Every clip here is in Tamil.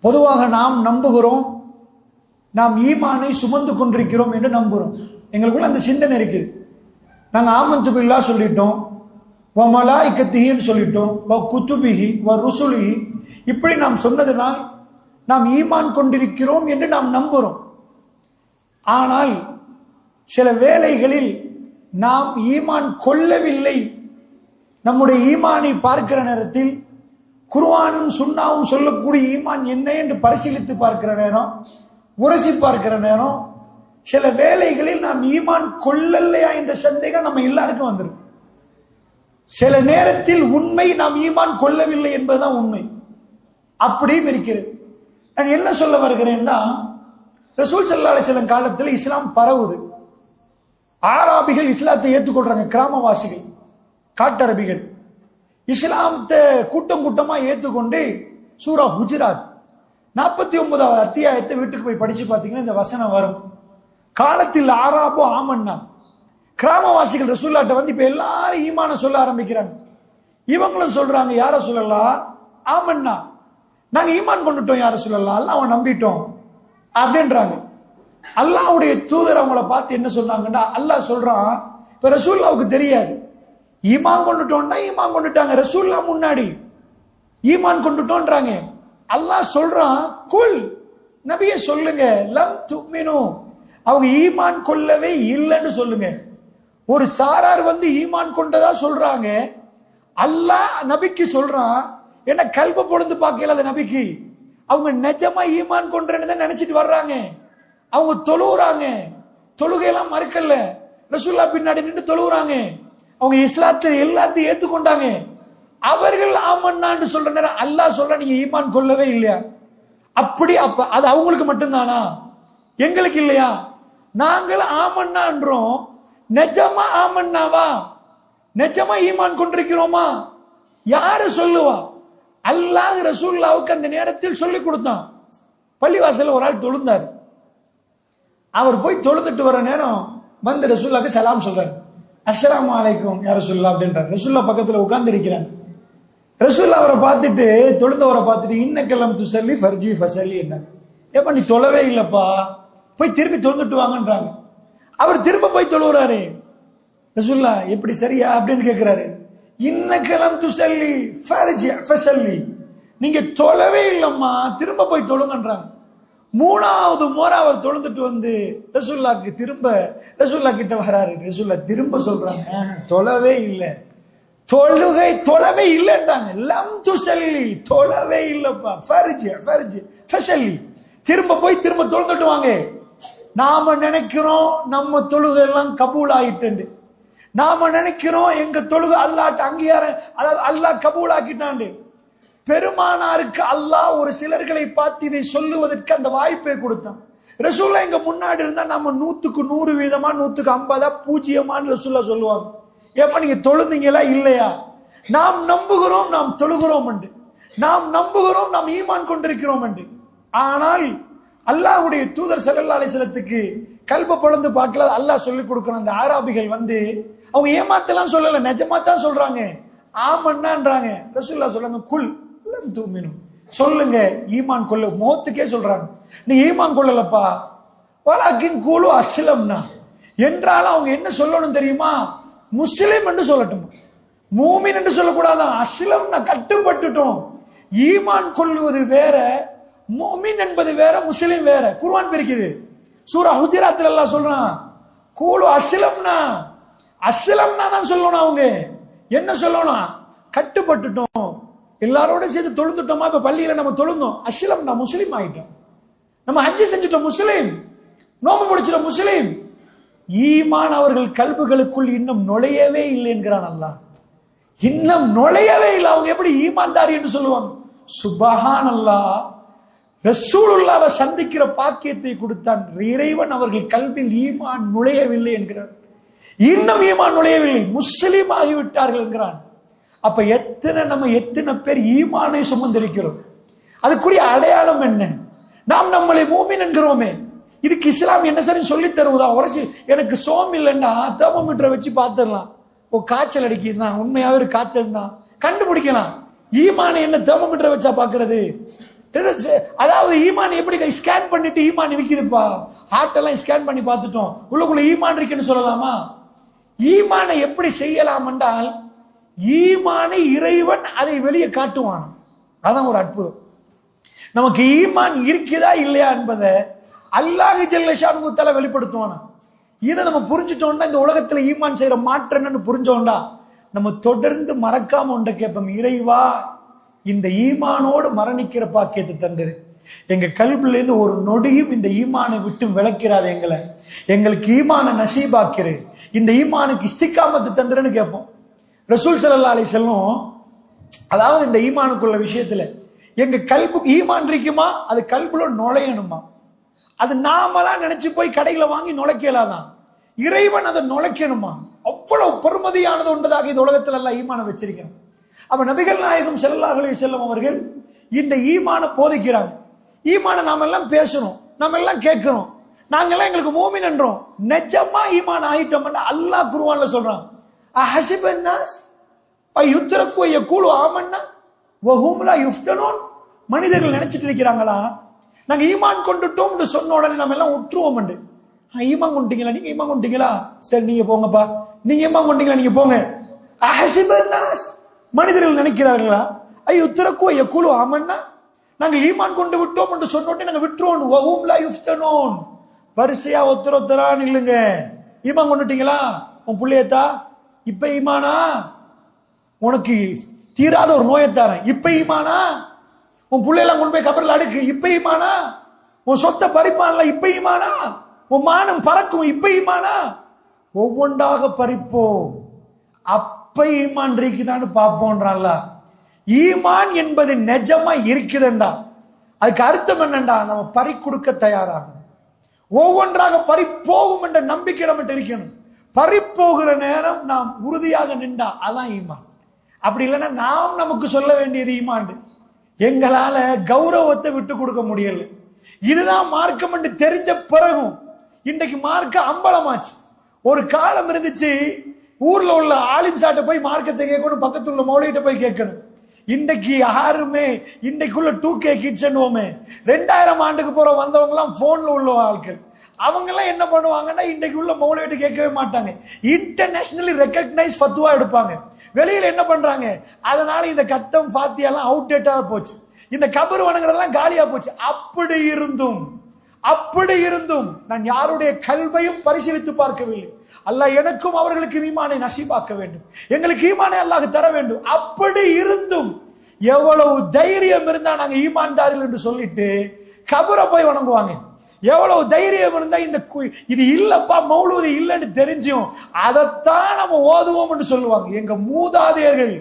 பொதுவாக நாம் நம்புகிறோம், நாம் ஈமானை சுமந்து கொண்டிருக்கிறோம் என்று நம்புகிறோம். எங்களுக்குள்ள அந்த சிந்தனை இருக்குது. நாங்கள் ஆமன்து பில்லா சொல்லிட்டோம், வ மலாயிக்கத்திஹின்னு சொல்லிட்டோம், வ குத்துபிஹி வ ருசுலிஹி, இப்படி நாம் சொன்னதுனால் நாம் ஈமான் கொண்டிருக்கிறோம் என்று நாம் நம்புகிறோம். ஆனால் சில வேளைகளில் நாம் ஈமான் கொள்ளவில்லை. நம்முடைய ஈமானை பார்க்கிற நேரத்தில் குர்ஆனும் சுன்னாவும் சொல்லக்கூடிய ஈமான் என்ன என்று பரிசீலித்து பார்க்கிற நேரம், உரசி பார்க்கிற நேரம், சில வேளைகளில் நாம் ஈமான் கொள்ளலையா என்ற சந்தேகம் நம்ம எல்லாருக்கும் வந்துடும். சில நேரத்தில் உண்மை நாம் ஈமான் கொள்ளவில்லை என்பதுதான் உண்மை. அப்படியும் இருக்கிறது. நான் என்ன சொல்ல வருகிறேன்னா, ரசூல் ஸல்லல்லாஹு அலைஹி வஸல்லம் காலத்தில் இஸ்லாம் பரவுது. ஆராபிகள் இஸ்லாத்தை ஏற்றுக்கொள்றாங்க. கிராமவாசிகள், காட்டரபிகள் இஸ்லாமத்தை கூட்டம் கூட்டமா ஏற்றுக்கொண்டு சூரா ஹுஜராத் 49வது அத்தியாயத்தை வீட்டுக்கு போய் படிச்சு பார்த்தீங்கன்னா இந்த வசனம் வரும். காலத்தில் ஆராபு ஆமன்னா, கிராமவாசிகள் ரசூல்லாட்ட வந்து இப்ப எல்லாரும் ஈமான சொல்ல ஆரம்பிக்கிறாங்க. இவங்களும் சொல்றாங்க, யார சொல்லலாம், ஆமன்னா, நாங்க ஈமான் கொண்டுட்டோம், யார சொல்லலாம், அல்லாஹ் அவன் நம்பிட்டோம் அப்படின்றாங்க. அல்லாஹ்வுடைய தூதர் அவங்கள பார்த்து என்ன சொன்னாங்கன்னா, அல்லாஹ் சொல்றான், இப்ப ரசூலுல்லாஹ்வுக்கு தெரியாது ஈமான் கொண்டுட்டோம்னா ஈமான் கொண்டுட்டாங்க. ரசூலுல்லாஹ் முன்னாடி ஈமான் கொண்டுட்டோன்றாங்க. அல்லாஹ் சொல்றான், குல், நபியே சொல்லுங்க, லம் துமினு, அவங்க ஈமான் கொள்ளவே இல்லைன்னு சொல்லுங்க. ஒரு சாரார் வந்து ஈமான் கொண்டதா சொல்றாங்க. அல்லாஹ் நபிக்கு சொல்றான், என்ன கல்ப பொழுது பார்க்கல அந்த நபிக்கு, அவங்க நிஜமா ஈமான் கொன்றேன்னு தான் நினைச்சிட்டு வர்றாங்க. அவங்க தொழுகிறாங்க, தொழுகையெல்லாம் மறுக்கல, ரசூலுல்லாஹ் பின்னாடி நின்று தொழுகிறாங்க. அவங்க இஸ்லாத்துல எல்லாத்தையும் ஏத்துக்கொண்டாங்க. அவர்கள் ஆமன்னான்னு சொல்ற நேரம் அல்லாஹ் சொல்ற, நீங்க ஈமான் கொள்ளவே இல்லையா? அப்படி அப்ப அது அவங்களுக்கு மட்டும்தானா, எங்களுக்கு இல்லையா? நாங்கள் ஆமன்னான்றோம், நிஜமா ஆமன்னாவா, நிஜமா ஈமான் கொண்டிருக்கிறோமா? யாரு சொல்லுவா? அல்லாஹ் ரசூலுல்லாஹ்வுக்கு அந்த நேரத்தில் சொல்லி கொடுத்தான். பள்ளிவாசல்ல ஒரு ஆள் தொழுந்தார். அவர் போய் தொழுதுட்டு வர நேரம் வந்து ரசூலுல்லாஹ்க்கு சலாம் சொல்றாரு, அஸ்ஸலாமு அலைக்கும் யா ரசூலுல்லாஹ் அப்படின்றார். ரசூலுல்லாஹ் பக்கத்துல உட்கார்ந்து இருக்கிறாங்க. ரசூலுல்லாஹ் அவரை பார்த்துட்டு, தொழுந்தவரை பார்த்துட்டு, இன்னக்கலம் துசல்லி ஃபர்ஜி ஃபசல்லி என்றாங்க. ஏப்பா நீ தொழவே இல்லப்பா, போய் திருப்பி தொழுந்துட்டு வாங்கன்றாங்க. அவர் திரும்ப போய் தொழுகிறாரு. ரசூலுல்லாஹ் எப்படி சரியா அப்படின்னு கேட்கிறாரு. இன்னக்கலம் துசல்லி ஃபர்ஜி ஃபசல்லி, நீங்க தொழவே இல்லம்மா, திரும்ப போய் தொழுங்கன்றாங்க. 3வது முறை அவர் தொழுந்துட்டு வந்து ரசூலுல்லாஹ்க்கு திரும்ப ரசூலுல்லாஹ் கிட்ட வராரு. ரசூலுல்லாஹ் திரும்ப சொல்றாங்க, தொழவே இல்லை, தொழுகை தொழவே இல்லைன்றாங்க. லம் துசல்லி, தொழவே இல்லப்பா, ஃபர்ஜி ஃபர்ஜி ஃபசல்லி, திரும்ப போய் திரும்ப தொழுந்துட்டு வாங்க. நாம நினைக்கிறோம் நம்ம தொழுகை எல்லாம் கபூல் ஆயிட்டு, நாம நினைக்கிறோம் எங்க தொழுகை அல்லாஹ்ட்ட அங்கீகாரம், அதாவது அல்லாஹ் கபூல் ஆக்கிட்டாண்டு. பெருமானாருக்கு அல்லாஹ் ஒரு சிலர்களை பார்த்து இதை சொல்லுவதற்கு அந்த வாய்ப்பை கொடுத்தான். ரசூலுல்லாஹ் எங்க முன்னாடி இருந்தா நம்ம 100க்கு 100% 100க்கு 50 பூஜ்ஜியமான்னு ரசூலுல்லாஹ் சொல்லுவாங்க. ஏப்பா நீங்க தொழுந்தீங்களா இல்லையா? நாம் நம்புகிறோம், நாம் தொழுகிறோம் என்று, நாம் நம்புகிறோம், நாம் ஈமான் கொண்டிருக்கிறோம் என்று. ஆனால் அல்லாஹ்வுடைய தூதர் ஸல்லல்லாஹு அலைஹி வஸல்லத்துக்கு கல்ப பொளந்து பார்க்கல, அல்லாஹ் சொல்லி கொடுக்குறான். அந்த ஆராபிகள் வந்து அவங்க ஏமாத்தலாம் சொல்லல, நிஜமா தான் சொல்றாங்க, ஆமன்னான்றாங்க. ரசூலுல்லாஹ் சொல்றாங்க, குல் லம் துமினு, சொல்லுங்க ஈமான் கொள்ள, மௌத்துக்கே சொல்றாங்க, நீ ஈமான் கொள்ளலப்பா, வலாக்கின் கூலு அஸ்லம்னா என்றாலும் அவங்க என்ன சொல்லணும் தெரியுமா? முஸ்லிம் என்று சொல்லட்டும், மூமின் என்று சொல்லக்கூடாதான். அஸ்லம்னா கட்டுப்பட்டுட்டோம். ஈமான் கொள்வது வேற, மூமின் என்பது வேற, முஸ்லிம் வேற. குர்ஆன் பிரிக்குது. சூரா ஹுஜராத்ல அல்லாஹ் சொல்றான், கூலு அஸ்லம்னா, அஸ்லம்னா தான் சொல்லணும். அவங்க என்ன சொல்லணும்? கட்டுப்பட்டுட்டோம், எல்லாரோட சேர்த்து தொழுந்துட்டோமா. இப்ப பள்ளியில நம்ம தொழுந்தோம், அஸ்லம்னா முஸ்லிம் ஆயிட்டோம், நம்ம ஹஜ் செஞ்சுட்டோம், முஸ்லிம், நோம்பு முடிச்சிட்டோம், முஸ்லிம். ஈமான் அவர்கள் கல்புகளுக்குள் இன்னும் நுழையவே இல்லை என்கிறான் அல்லாஹ். இன்னும் நுழையவே இல்லை. அவங்க எப்படி ஈமான்தாரி என்று சொல்லுவாங்க? சுப்ஹானல்லாஹ். ரசூலுல்லாஹ்வை சந்திக்கிற பாக்கியத்தை கொடுத்தான் இறைவன். அவர்கள் கல்வியில் ஈமான் நுழையவில்லை என்கிறார். இன்னும் ஈமான் நுழையவில்லை, முஸ்லிம் ஆகிவிட்டார்கள் என்கிறான். அப்ப எத்தனை பேர் ஈமானை சுமந்திருக்கிறோம்? அதுக்குரிய அடையாளம் என்ன? நாம் நம்மளை மூமின் என்கிறோமே, இதுக்கு இஸ்லாம் என்ன சரி சொல்லி தருவதா? உரசி எனக்கு சோம் இல்லைன்னா தெர்மோமீட்டரை வச்சு பார்த்துடலாம், ஓ காய்ச்சல் அடிக்குதுதான், உண்மையாவே ஒரு காய்ச்சல் தான் கண்டுபிடிக்கலாம். ஈமானை என்ன தெர்மோமீட்டரை வச்சா பாக்குறது? அதாவது ஈமான் எப்படி ஸ்கேன் பண்ணிட்டு ஈமான் இருக்குதுப்பா, ஹார்ட் எல்லாம் ஸ்கேன் பண்ணி பார்த்துட்டோம், உள்ளுக்குள்ள ஈமான் இருக்குன்னு சொல்லலாமா? ஈமானை எப்படி செய்யலாம் என்றால், ஈமானை இறைவன் அதை வெளியே காட்டுவான். அதான் ஒரு அற்புதம். நமக்கு ஈமான் இருக்குதா இல்லையா என்பதை அல்லாஹ் ஜல்ல ஷானுஹு தஆலா வெளிப்படுத்துவானா. இதை நம்ம புரிஞ்சுட்டோம்னா, இந்த உலகத்துல ஈமான் செய்யற மாற்றம் என்னன்னு புரிஞ்சோம்னா, நம்ம தொடர்ந்து மறக்காம ஒன்றை கேட்போம், இறைவா இந்த ஈமானோடு மரணிக்கிற பாக்கியத்தை தந்துரு, எங்க கல்வில இருந்து ஒரு நொடியும் இந்த ஈமானை விட்டு விளக்கிறாது, எங்களுக்கு ஈமான நசீபாக்கிரு, இந்த ஈமானுக்கு இஸ்திகாமத்து தந்துருன்னு கேட்போம். ரசூல் ஸல்லல்லாஹு அலைஹி வஸல்லம் அதாவது இந்த ஈமானுக்குள்ள விஷயத்துல எங்க கல்பு ஈமான் இருக்குமா, அது கல்புல நுழையணுமா, அது நாமலாம் நினைச்சு போய் கடைகளை வாங்கி நுழைக்கலாதான், இறைவன் அதை நுழைக்கணுமா, அவ்வளவு பெருமதியானது ஒன்றதாக இந்த உலகத்துல எல்லாம் ஈமான வச்சிருக்கிறோம். அப்ப நபிகள் நாயகம் ஸல்லல்லாஹு அலைஹி வஸல்லம் அவர்கள் இந்த ஈமான போதிக்கிறாங்க. ஈமான நாம எல்லாம் பேசணும், நாம எல்லாம் கேட்கிறோம், நாங்கெல்லாம் எங்களுக்கு மூமின் என்றோம். நிஜமா ஈமான் ஆயிட்டோம் அல்லாஹ் குர்ஆன்ல சொல்றான், அஹஸிபன் நாஸ் அய்யுத்ரகு யகூலு ஆமன்னா வஹும் லா யுஃப்தனூன். மனிதர்கள் நினைச்சிட்டு இருக்கிறாங்களா நாங்க ஈமான் கொண்டுட்டோம்னு சொன்ன உடனே நம்ம எல்லாம் உற்றுவோம். ஈமான் கொண்டீங்களா, நீங்க ஈமான் கொண்டீங்களா, சரி நீங்க போங்கப்பா, நீங்க ஈமான் கொண்டீங்களா, நீங்க போங்க. அஹஸிபன் நாஸ், மனிதர்கள் நினைக்கிறார்களா, அய்யுத்ரகு யகூலு ஆமன்னா, நாங்க ஈமான் கொண்டு விட்டோம் என்று சொன்ன உடனே நாங்க விட்டுருவோம். வஹும் லா யுஃப்தனூன், வரிசையா ஒத்தரான்னு இல்லைங்க. ஈமான் கொண்டுட்டீங்களா, உன் புள்ளையத்தா இப்ப ஈமானா, உனக்கு தீராத ஒரு நோயத்தாரன் இப்ப ஈமானா, உன் பிள்ளையெல்லாம் கொண்டு போய் கபர்ல அடுக்கு இப்ப ஈமானா, உன் சொத்தை பறிப்பான்ல இப்ப ஈமானா, உன் மானம் பறக்கும் இப்ப ஈமானா, ஒவ்வொன்றாக பறிப்போம், அப்ப ஈமான் இருக்குதான்னு பார்ப்போம்ன்றான்ல. ஈமான் என்பது நிஜமா இருக்குதுண்டா, அதுக்கு அர்த்தம் என்னண்டா, நம்ம பறி கொடுக்க தயாராகும், ஒவ்வொன்றாக பறிப்போகும் என்ற நம்பிக்கை நம்ம இருக்கணும். பறிப்போகிற நேரம் நாம் உறுதியாக நின்றா அதான் ஈமான். அப்படி இல்லைன்னா நாம் நமக்கு சொல்ல வேண்டியது ஈமான், எங்களால கௌரவத்தை விட்டு கொடுக்க முடியல, இதுதான் மார்க்கம் என்று தெரிஞ்ச பிறகும் இன்றைக்கு மார்க்க அம்பலமாச்சு. ஒரு காலம் இருந்துச்சு, ஊர்ல உள்ள ஆலிம் சாட்ட போய் மார்க்கத்தை கேட்கணும், பக்கத்துல உள்ள மௌலிகிட்ட போய் கேட்கணும். இன்றைக்கு யாருமே இன்றைக்குள்ள 2K கிட்ஸ் 2000 ஆண்டுக்கு போற வந்தவங்க எல்லாம் போன்ல உள்ள ஆட்கள், அவங்க எல்லாம் என்ன பண்ணுவாங்கன்னா இன்றைக்கு உள்ள மௌலவிட்ட கேட்கவே மாட்டாங்க, இன்டர்நேஷனலி ரெகக்னைஸ் ஃபத்வா எடுப்பாங்க. வெளியில என்ன பண்றாங்க, அதனால இந்த கத்தம் ஃபாத்தியாலாம் அவுட்டேட்டா போச்சு, இந்த கபர் வணங்குறதெல்லாம் காலியா போச்சு. அப்படி இருந்தும் நான் யாருடைய கல்வையும் பரிசீலித்து பார்க்கவில்லை. அல்லாஹ் எனக்கும் அவர்களுக்கு ஈமானை நசீபாக்க வேண்டும், எங்களுக்கு ஈமானை அல்லாஹ் தர வேண்டும். அப்படி இருந்தும் எவ்வளவு தைரியம் இருந்தா நாங்க ஈமான்தாரிகள் என்று சொல்லிட்டு கபரை போய் வணங்குவாங்க. எவ்வளவு தைரியம் இருந்தா இது இல்லப்பா மௌலூது இல்லைன்னு தெரிஞ்சும் அதைத்தான் நம்ம ஓதுவோம் என்று சொல்லுவாங்க. எங்க மூதாதையர்கள்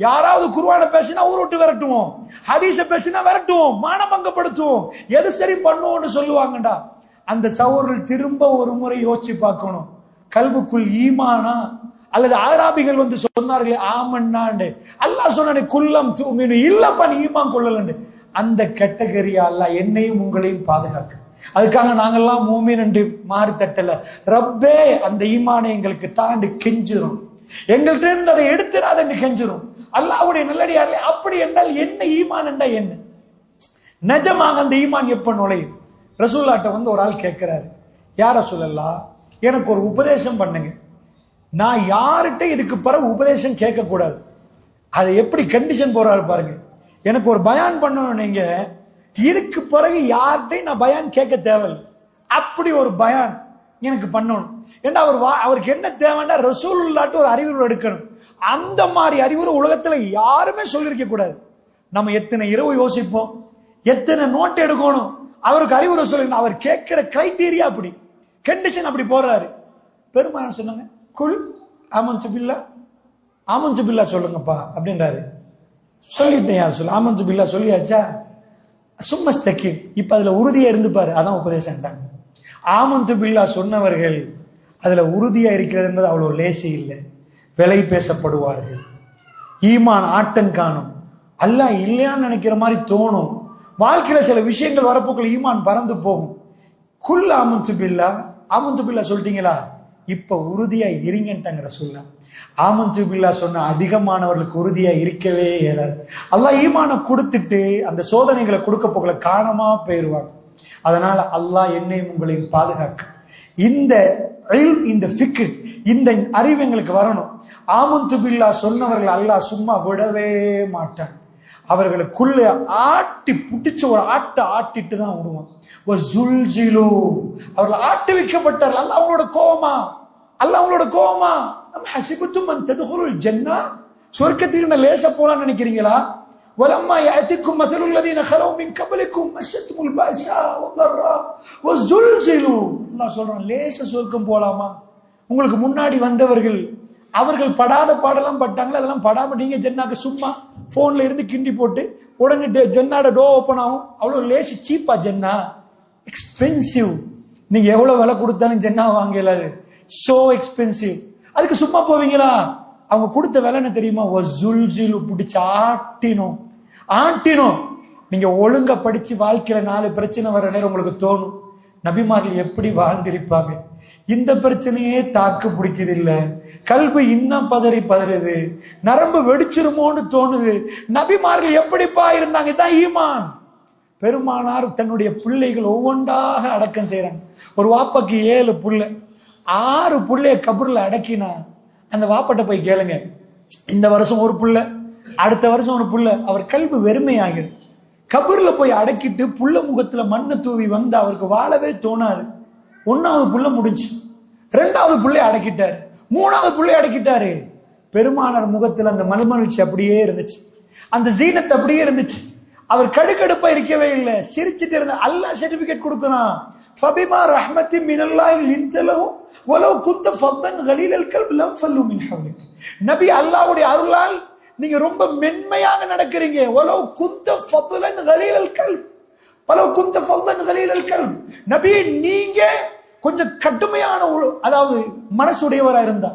யாராவது குர்ஆனை பேசினா ஊர் விட்டு விரட்டுவோம், ஹதீஸ பேசினா விரட்டுவோம், மானபங்கப்படுத்துவோம், எது சரி பண்ணுவோம்னு சொல்லுவாங்கடா. அந்த சகோதரர்கள் திரும்ப ஒரு முறை யோசிச்சு பார்க்கணும், கல்புக்குள் ஈமானா அல்லது ஆராபிகள் வந்து சொன்னார்களே ஆமன்னாண்டு, அல்லாஹ் சொன்னானே குல்லம் தூமினு, இல்லப்பா நீ ஈமான் கொள்ளலன்னு, அந்த கேட்டகரியா அல்லாஹ் என்னையும் உங்களையும் பாதுகாக்க. அதுக்காக நாங்கெல்லாம் மூமின் என்று மாறி தட்டல, ரப்பே அந்த ஈமானை எங்களுக்கு தாண்டி கெஞ்சிரும், எங்கள்கிட்ட இருந்து அதை எடுத்துறாத என்று கெஞ்சிரும். அல்லாஹ்வுடைய நல்லடியார்களே, அப்படி என்றால் என்ன ஈமான் என்றா என்ன, நிஜமாக அந்த ஈமான் எப்ப நுழையும்? ரசூலுல்லாஹ்ட்ட வந்து ஒரு ஆள் கேட்கிறாரு, யார் ரசூலல்லாஹ் எனக்கு ஒரு உபதேசம் பண்ணுங்க, நான் யார்கிட்ட இதுக்கு பிறகு உபதேசம் கேட்க கூடாது. அதை எப்படி கண்டிஷன் போறாரு பாருங்க, எனக்கு ஒரு பயான் பண்ணணும், நீங்க இதுக்கு பிறகு யார்கிட்டையும் நான் பயான் கேட்க தேவையில்லை, அப்படி ஒரு பயான் எனக்கு பண்ணணும். ஏன்னா அவருக்கு என்ன தேவைன்னா ரசூலுல்லாஹ்ட்ட ஒரு அறிவுரை எடுக்கணும். அந்த மாதிரி அறிவுரை உலகத்துல யாருமே சொல்லிருக்க கூடாது. நம்ம எத்தனை இரவு யோசிப்போம், எத்தனை நோட் எடுக்கணும், அவருக்கு அறிவுரை சொல்லுங்க. அவர் கேட்கிற கிரைட்டீரியா அப்படி, கண்டிஷன் அப்படி போறாரு. பெருமான சொன்னாங்க, குல் ஆமன்து பில்லா, ஆமன்து பில்லா சொல்லுங்கப்பா அப்படின்றாரு. சொல்லிட்டேன், யார் சொல்ல ஆமன்து பில்லா சொல்லியாச்சா, சும்மஸ்தகீம், இப்ப அதுல உறுதியா இருந்துப்பாரு, அதான் உபதேசம். ஆமன்து பில்லா சொன்னவர்கள் அதுல உறுதியா இருக்கிறது என்பது அவ்வளவு லேசி இல்லை, விலை பேசப்படுவார்கள், ஈமான் ஆட்டம் காணும், அல்லாஹ் இல்லையான்னு நினைக்கிற மாதிரி தோணும், வாழ்க்கையில சில விஷயங்கள் வரப்போக்குள்ள ஈமான் பறந்து போகும். குல் ஆமன்து பில்லா, ஆமன்து பில்லா சொல்லிட்டீங்களா, இப்ப உறுதியா இருங்கன்ட்டாங்க ரசூலுல்லாஹ். ஆமன்து பில்லாஹ் சொன்ன அதிகமானவர்களுக்கு உறுதியா இருக்கவே இயலாது. அல்லாஹ் ஈமான கொடுத்துட்டு அந்த சோதனைகளை கொடுக்க போகல காணாம போயிருவாங்க. அதனால அல்லாஹ் என்னையும் உங்களையும் பாதுகாக்க இந்த இந்த ஃபிக்ர், இந்த அறிவு எங்களுக்கு வரணும். ஆமன்து பில்லாஹ் சொன்னவர்கள் அல்லாஹ் சும்மா விடவே மாட்டான். அவர்களுக்குள்ள ஆட்டி புட்டிச்சு ஒரு ஆட்டிட்டு தான் விடுவான். அவர்கள் ஆட்டி வைக்கப்பட்டார்கள். அல்லாஹ் அவங்களோட கோவமா? அல்லாஹ் அவங்களோட கோவமா? நம்ம ஹஸிபத்தும் அன் ததுகுலுல் ஜன்னah, சொர்க்கத்துக்கு லேசா போலாம்னு நினைக்கிறீங்களா? வலம்மா யாத்திக்கும் மஸலுல் லதீன خلو من قبلكم மஸ்ஸத்துல் பஸா வதர்ரா வஸுல்ஸிலு. அல்லாஹ் சொல்றான், லேசா சொர்க்கம் போலாமா? உங்களுக்கு முன்னாடி வந்தவர்கள் அவர்கள் படாத பாடலாம் பட்டாங்களா? அதெல்லாம் படாம நீங்க ஜன்னாக்கு சும்மா போன்ல இருந்து கிண்டி போட்டு உடனே ஜன்னாட டோ ஓபன் ஆகும். அவ்வளவு லேசி சீப்பா ஜன்னா? எக்ஸ்பென்சிவ். நீங்க எவ்வளவு விலை கொடுத்தாலும் ஜன்னா வாங்க இயலாது. So expensive. அதுக்கு சும்மா போவீங்களா? அவங்க கொடுத்த விலை என்ன தெரியுமா? வஸுல்ஸிலு, பிடிச்சு ஆட்டினோம். நீங்க ஒழுங்கா படிச்சு வாழ்க்கையில 4 பிரச்சனை வர நேரம் உங்களுக்கு தோணும், நபிமார்கள் எப்படி வாழ்ந்திருப்பாங்க. இந்த பிரச்சனையே தாக்கு பிடிக்குது இல்ல, கல்வி இன்னும் பதறுது, நரம்பு வெடிச்சிருமோன்னு தோணுது. நபிமார்கள் எப்படிப்பா இருந்தாங்க? இதான் ஈமான். பெருமானார் தன்னுடைய பிள்ளைகள் ஒவ்வொன்றாக அடக்கம் செய்யறாங்க. ஒரு வாப்பாக்கு 7 புள்ளை, 6 புள்ளைய கபூர்ல அடக்கினா அந்த வாப்பட்ட போய் கேளுங்க, இந்த வருஷம் ஒரு புள்ள, அடுத்த வருஷம் ஒரு புள்ள. அவர் கல்வி வெறுமையாகிரு. கபூர்ல போய் அடக்கிட்டு புள்ள முகத்துல மண்ணை தூவி வந்து அவருக்கு வாழவே தோணாது. 1வது புள்ள முடிஞ்சு, 2வது புள்ளை அடக்கிட்டாரு, 3வது புள்ளை அடக்கிட்டாரு. பெருமானார் முகத்துல அந்த மனமகிழ்ச்சி அப்படியே இருந்துச்சு, அந்த ஜீனத் அப்படியே இருந்துச்சு. அவர் கடுக்கடுப்பா இருக்கவே இல்லை, சிரிச்சுட்டு இருந்த. அல்லாஹ் சர்டிபிகேட் கொடுக்கிறான், ஃபபிமா ரஹ்மத்தின் மினல்லாஹி லின்த லஹு வலவ் குன்த ஃபத்தன் கலீலல் கல்ப் லம் ஃபல்லு மின் ஹவ்லிக். நபி, அல்லாஹ்வுடைய அருளால் நீங்க ரொம்ப மென்மையாக நடக்கிறீங்க. வலவ் குன்த ஃபத்தன் கலீலல் கல்ப், வலவ் குன்த ஃபத்தன் கலீலல் கல்ப். நபி, நீங்க கொஞ்சம் கடுமையான அதாவது மனசுடையவரா இருந்தா,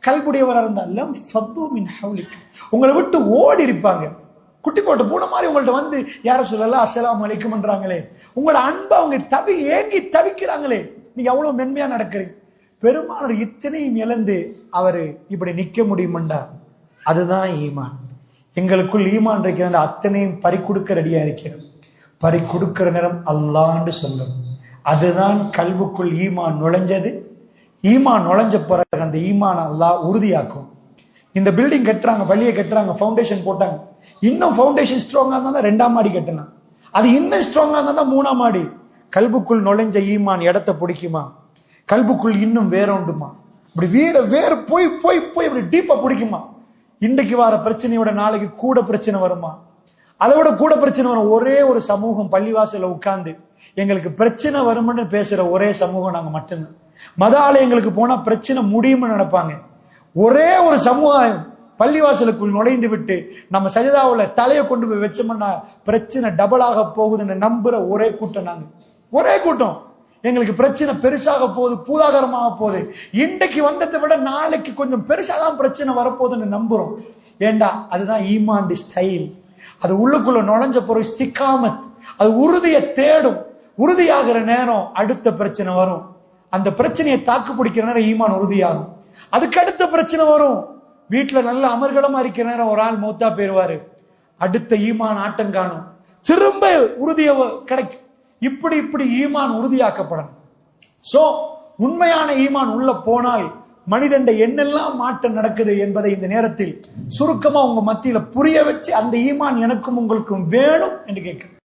கல்புடையவரா இருந்தா, லம் ஃபத்து மின் ஹவ்லிக், உங்களை விட்டு ஓடி இருப்பாங்க. குட்டி போட்ட பூனை மாதிரி உங்கள்ட்ட வந்து யார சொல்லலாம் அஸ்ஸலாமு அலைக்கும் பண்றாங்களே, உங்களோட அன்பை அவங்க ஏங்கி தவிக்கிறாங்களே, நீங்க அவ்வளவு மென்மையா நடக்கிறீங்க. பெருமானார் இத்தனையும் இழந்து அவரு இப்படி நிக்க முடியுமண்டா, அதுதான் ஈமான். எங்களுக்குள் ஈமான் இருக்கிற அத்தனையும் பறி கொடுக்க ரெடியா இருக்கிறோம். பறி கொடுக்கிற நேரம் அல்லான்னு சொல்லணும். அதுதான் கல்வுக்குள் ஈமான் நுழைஞ்சது. ஈமான் நுழைஞ்ச பிறகு அந்த ஈமான் அல்லாஹ் உறுதியாக்கும். இந்த பில்டிங் கட்டுறாங்க, பள்ளியை கட்டுறாங்க, ஃபவுண்டேஷன் போட்டாங்க. இன்னும் ஃபவுண்டேஷன் ஸ்ட்ராங்கா இருந்தா 2ஆம் மாடி கட்டலாம். அது இன்னும் ஸ்ட்ராங்கா இருந்தா 3ஆம் மாடி. கல்புக்குள் நுழைஞ்ச ஈமான் இடத்தை பிடிக்குமா? கல்புக்குள் இன்னும் வேறொண்டுமா? இப்படி வேற போய் போய் போய் இப்படி டீப்பா பிடிக்குமா? இன்றைக்கு வர பிரச்சனையோட நாளைக்கு கூட பிரச்சனை வருமா? அதை விட கூட பிரச்சனை வரும். ஒரே ஒரு சமூகம் பள்ளிவாசல உட்கார்ந்து எங்களுக்கு பிரச்சனை வரும்னு பேசுற ஒரே சமூகம் நாங்க மட்டும்தான். மத ஆலயங்களுக்கு போனா பிரச்சனை முடியும்னு நினைப்பாங்க. ஒரே ஒரு சமுதாயம் பள்ளிவாசலுக்குள் நுழைந்து விட்டு நம்ம சஜிதாவுல தலையை கொண்டு போய் வச்சோம்னா பிரச்சனை டபுளாக போகுதுன்னு நம்புற ஒரே கூட்டம் நாங்க. ஒரே கூட்டம். எங்களுக்கு பிரச்சனை பெருசாக போகுது, பூதாகரமாக போகுது, இன்றைக்கு வந்ததை விட நாளைக்கு கொஞ்சம் பெருசாதான் பிரச்சனை வரப்போகுதுன்னு நம்புறோம். ஏண்டா, அதுதான் ஈமான் ஸ்டைல். அது உள்ளுக்குள்ள நுழைஞ்ச பிறகு இஸ்திகாமத், அது உறுதியை தேடும். உறுதியாகிற நேரம் அடுத்த பிரச்சனை வரும். அந்த பிரச்சனையை தாக்கு பிடிக்கிற நேரம் ஈமான் உறுதியாகும். அதுக்கு அடுத்த பிரச்சனை வரும். வீட்டுல நல்ல அமர்கலமா இருக்கிற நேரம் ஒரு ஆள் மௌத்தா போயிருவாரு, அடுத்த ஈமான் ஆட்டம் காணும், திரும்ப உறுதிய கிடைக்கும். இப்படி ஈமான் உறுதியாக்கப்படணும். சோ உண்மையான ஈமான் உள்ள போனால் மனிதன் என்னெல்லாம் மாற்றம் நடக்குது என்பதை இந்த நேரத்தில் சுருக்கமா உங்க மத்தியில புரிய வச்சு, அந்த ஈமான் எனக்கும் உங்களுக்கும் வேணும் என்று கேட்க